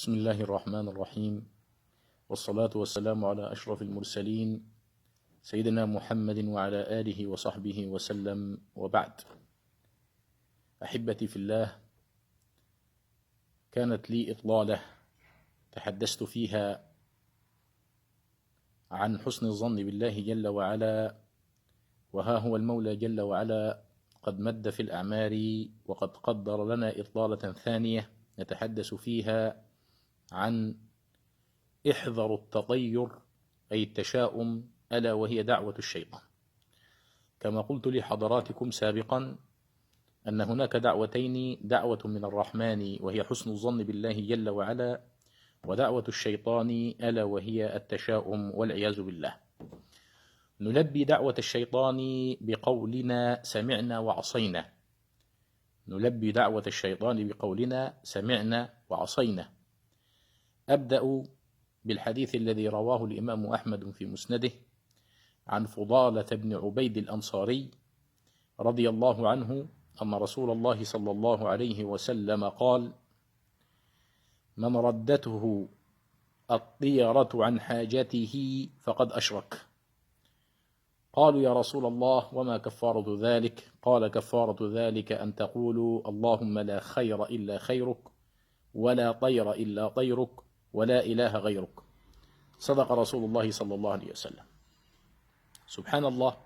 بسم الله الرحمن الرحيم، والصلاة والسلام على أشرف المرسلين سيدنا محمد وعلى آله وصحبه وسلم، وبعد. أحبتي في الله، كانت لي إطلالة تحدثت فيها عن حسن الظن بالله جل وعلا، وها هو المولى جل وعلا قد مد في الأعمار وقد قدر لنا إطلالة ثانية نتحدث فيها عن احذروا التطير أي التشاؤم، ألا وهي دعوة الشيطان. كما قلت لحضراتكم سابقا أن هناك دعوتين، دعوة من الرحمن وهي حسن الظن بالله جل وعلا، ودعوة الشيطان ألا وهي التشاؤم والعياذ بالله. نلبي دعوة الشيطان بقولنا سمعنا وعصينا، نلبي دعوة الشيطان بقولنا سمعنا وعصينا. أبدأ بالحديث الذي رواه الإمام أحمد في مسنده عن فضالة بن عبيد الأنصاري رضي الله عنه أن رسول الله صلى الله عليه وسلم قال: من ردته الطيرة عن حاجته فقد أشرك. قالوا: يا رسول الله وما كفارة ذلك؟ قال: كفارة ذلك أن تقولوا اللهم لا خير إلا خيرك، ولا طير إلا طيرك، ولا إله غيرك. صدق رسول الله صلى الله عليه وسلم. سبحان الله،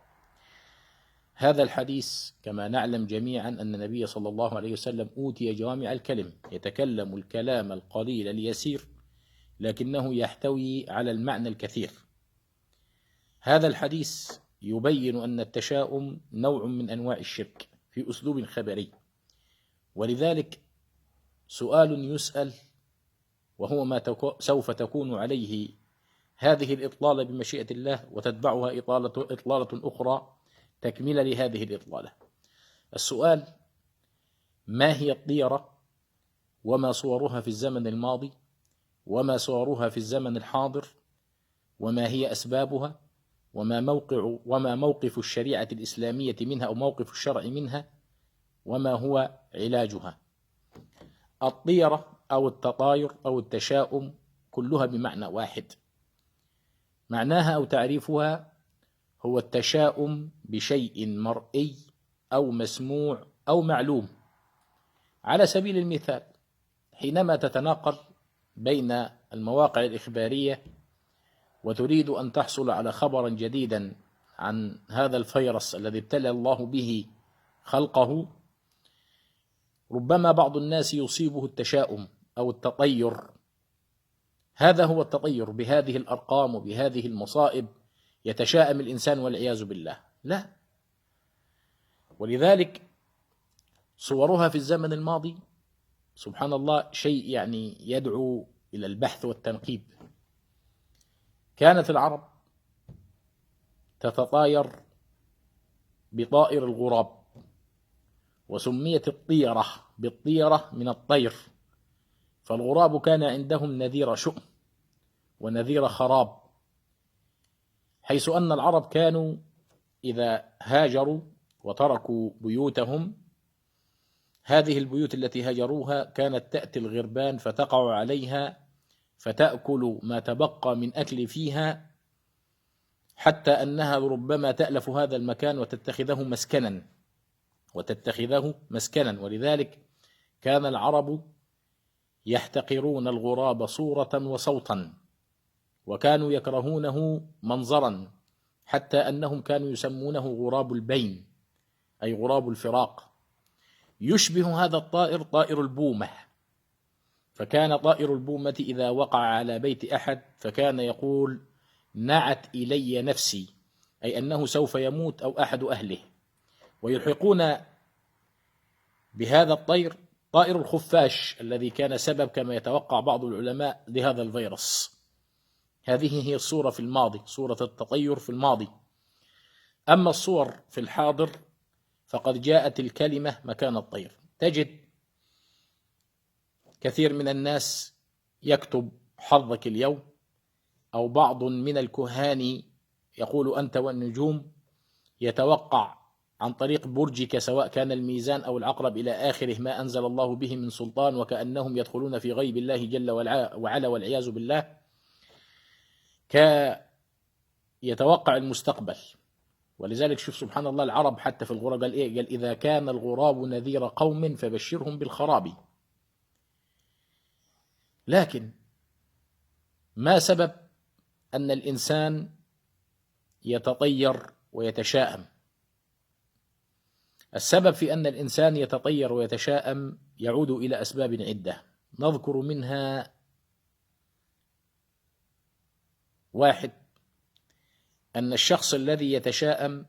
هذا الحديث كما نعلم جميعا أن النبي صلى الله عليه وسلم أوتي جوامع الكلم، يتكلم الكلام القليل اليسير لكنه يحتوي على المعنى الكثير. هذا الحديث يبين أن التشاؤم نوع من أنواع الشرك في أسلوب خبري، ولذلك سؤال يسأل وهو ما سوف تكون عليه هذه الإطلالة بمشيئة الله، وتتبعها إطلالة أخرى تكملة لهذه الإطلالة. السؤال: ما هي الطيرة؟ وما صورها في الزمن الماضي؟ وما صورها في الزمن الحاضر؟ وما هي أسبابها؟ وما موقف الشريعة الإسلامية منها أو موقف الشرع منها؟ وما هو علاجها؟ الطيرة أو التطاير أو التشاؤم كلها بمعنى واحد، معناها أو تعريفها هو التشاؤم بشيء مرئي أو مسموع أو معلوم. على سبيل المثال، حينما تتناقل بين المواقع الإخبارية وتريد أن تحصل على خبرا جديدا عن هذا الفيروس الذي ابتلى الله به خلقه، ربما بعض الناس يصيبه التشاؤم أو التطير. هذا هو التطير، بهذه الأرقام وبهذه المصائب يتشاءم الإنسان والعياذ بالله. لا، ولذلك صورها في الزمن الماضي سبحان الله شيء يعني يدعو إلى البحث والتنقيب. كانت العرب تتطاير بطائر الغراب، وسميت الطيرة بالطيرة من الطير، فالغراب كان عندهم نذير شؤم ونذير خراب، حيث أن العرب كانوا إذا هاجروا وتركوا بيوتهم، هذه البيوت التي هاجروها كانت تأتي الغربان فتقع عليها فتأكل ما تبقى من أكل فيها، حتى أنها ربما تألف هذا المكان وتتخذه مسكنا. ولذلك كان العرب يحتقرون الغراب صورة وصوتا، وكانوا يكرهونه منظرا، حتى أنهم كانوا يسمونه غراب البين أي غراب الفراق. يشبه هذا الطائر طائر البومة، فكان طائر البومة إذا وقع على بيت أحد فكان يقول: نعت إلي نفسي، أي أنه سوف يموت أو أحد أهله. ويلحقون بهذا الطير طائر الخفاش الذي كان سبب كما يتوقع بعض العلماء لهذا الفيروس. هذه هي الصورة في الماضي، صورة التطير في الماضي. أما الصور في الحاضر فقد جاءت الكلمة مكان الطير. تجد كثير من الناس يكتب حظك اليوم، أو بعض من الكهان يقول أنت والنجوم، يتوقع عن طريق برجك سواء كان الميزان أو العقرب إلى آخره ما أنزل الله به من سلطان، وكأنهم يدخلون في غيب الله جل وعلا والعياذ بالله، يتوقع المستقبل. ولذلك شوف سبحان الله، العرب حتى في الغراب قال إيه؟ قال إذا كان الغراب نذير قوم فبشرهم بالخراب. لكن ما سبب أن الإنسان يتطير ويتشاءم؟ السبب في أن الإنسان يتطير ويتشاءم يعود إلى أسباب عدة، نذكر منها: واحد، أن الشخص الذي يتشاءم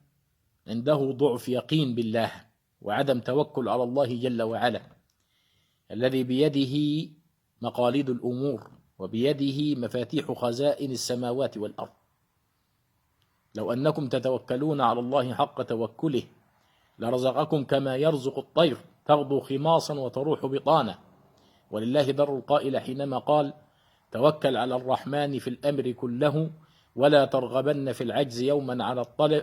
عنده ضعف يقين بالله وعدم توكل على الله جل وعلا، الذي بيده مقاليد الأمور وبيده مفاتيح خزائن السماوات والأرض. لو أنكم تتوكلون على الله حق توكله لرزقكم كما يرزق الطير تغدو خماصا وتروح بطانا. ولله در القائل حينما قال: توكل على الرحمن في الأمر كله ولا ترغبن في العجز يوما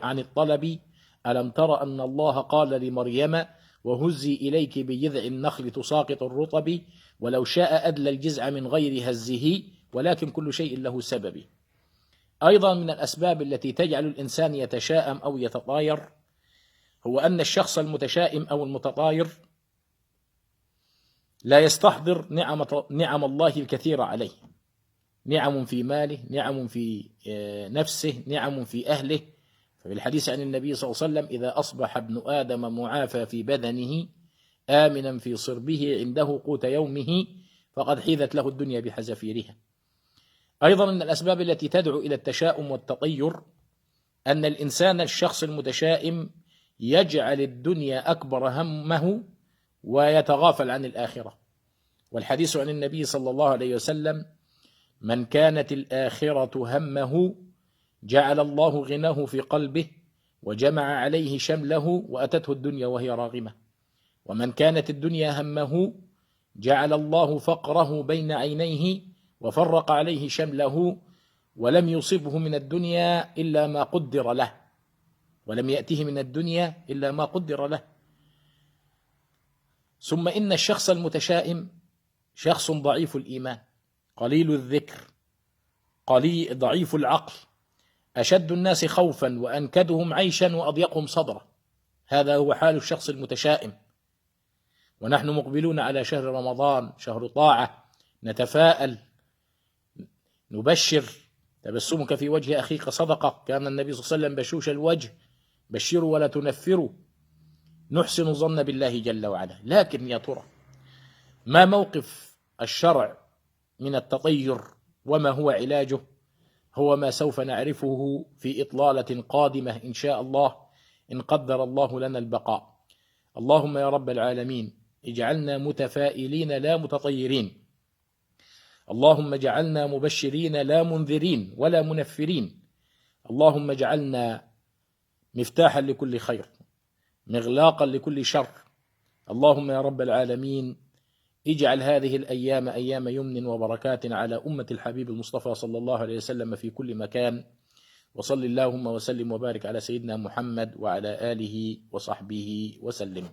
عن الطلب. ألم تر أن الله قال لمريم: وهزي إليك بجذع النخل تساقط الرطب ولو شاء أدلى الجزع من غير هزه ولكن كل شيء له سبب. أيضا من الأسباب التي تجعل الإنسان يتشاءم أو يتطاير هو أن الشخص المتشائم أو المتطاير لا يستحضر نعم الله الكثيرة عليه، نعم في ماله، نعم في نفسه، نعم في أهله. ففي الحديث عن النبي صلى الله عليه وسلم: إذا أصبح ابن آدم معافى في بدنه آمنا في صربه عنده قوت يومه فقد حيذت له الدنيا بحذافيرها. أيضا من الأسباب التي تدعو إلى التشاؤم والتطير أن الإنسان الشخص المتشائم يجعل الدنيا أكبر همه ويتغافل عن الآخرة. والحديث عن النبي صلى الله عليه وسلم: من كانت الآخرة همه جعل الله غناه في قلبه وجمع عليه شمله وأتته الدنيا وهي راغمة، ومن كانت الدنيا همه جعل الله فقره بين عينيه وفرق عليه شمله ولم يصبه من الدنيا إلا ما قدر له، ولم يأته من الدنيا إلا ما قدر له. ثم إن الشخص المتشائم شخص ضعيف الإيمان، قليل الذكر، ضعيف العقل، أشد الناس خوفا وأنكدهم عيشا وأضيقهم صدرا. هذا هو حال الشخص المتشائم. ونحن مقبلون على شهر رمضان، شهر طاعة، نتفاءل، نبشر: تبسمك في وجه أخيك صدقة. كان النبي صلى الله عليه وسلم بشوش الوجه: بشروا ولا تنفروا. نحسن الظن بالله جل وعلا. لكن يا ترى ما موقف الشرع من التطير وما هو علاجه؟ هو ما سوف نعرفه في إطلالة قادمة إن شاء الله، إن قدر الله لنا البقاء. اللهم يا رب العالمين اجعلنا متفائلين لا متطيرين، اللهم اجعلنا مبشرين لا منذرين ولا منفرين، اللهم اجعلنا مفتاحا لكل خير، مغلاقا لكل شر. اللهم يا رب العالمين اجعل هذه الأيام أيام يمن وبركات على أمة الحبيب المصطفى صلى الله عليه وسلم في كل مكان. وصل اللهم وسلم وبارك على سيدنا محمد وعلى آله وصحبه وسلم.